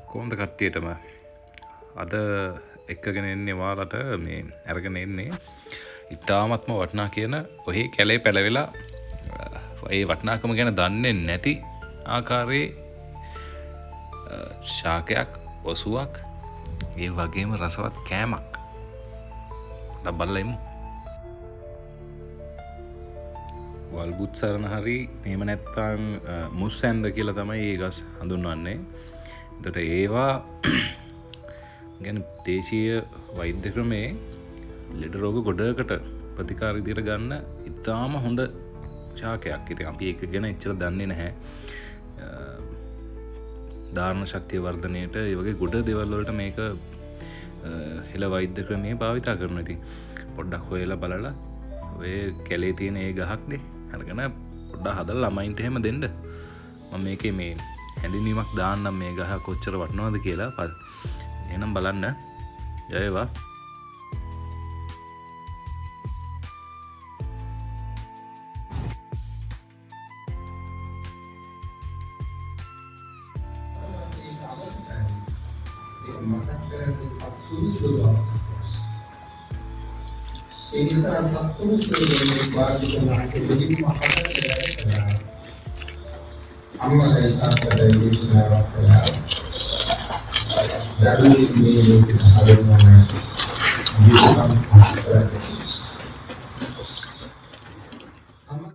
කොහොමද කට්ටියටම අද එක්කගෙන එන්නේ වාලට මේ අරගෙන එන්නේ ඉතාමත්ම වටිනා කියන ඔහි කැලේ පැලවෙලා ඒ වටිනාකම ගැන දන්නේ නැති ආකාරයේ ශාකයක් ඔසුවක් ඒ වගේම රසවත් කෑමක් පොඩ්ඩක් බලලා ඉමු. වල්බුත් සරණ හරි එහෙම නැත්නම් මුස්සැන්ද කියලා තමයි මේ ගස් හඳුන්වන්නේ. එතකොට ඒවා ගැන දේශීය වෛද්‍ය ක්‍රමේ ලෙඩ රෝග ගොඩකට ප්‍රතිකාර විදියට ගන්න ඉතාම හොඳ ශාකයක්. ඉතින් අපි ඒක ගැන එච්චර දන්නේ නැහැ. ධාරණ ශක්තිය වර්ධනයට ඒ වගේ ගොඩ දේවල් වලට මේක හෙළ වෛද්‍ය ක්‍රමයේ භාවිත කරනවා. ඉතින් පොඩ්ඩක් හොයලා බලලා ඔය කැලේ තියෙන ඒ ගහක්නේ අරගෙන පොඩ්ඩක් හදලා ළමයින්ට එහෙම දෙන්න. මම මේකේ මේ හැඳින්වීමක් දාන්නම් මේ ගහ කොච්චර වටිනවද කියලා. එහෙනම් බලන්න. ජය වේවා. ඒ නිසා සත්පුරුෂයෝ වාදිත නැති දෙවි මහත්කම් අම්මගේ තාත්තගේ දේශනාවක් කළා. දරුවේ මේ හදන්න ජීවිතම්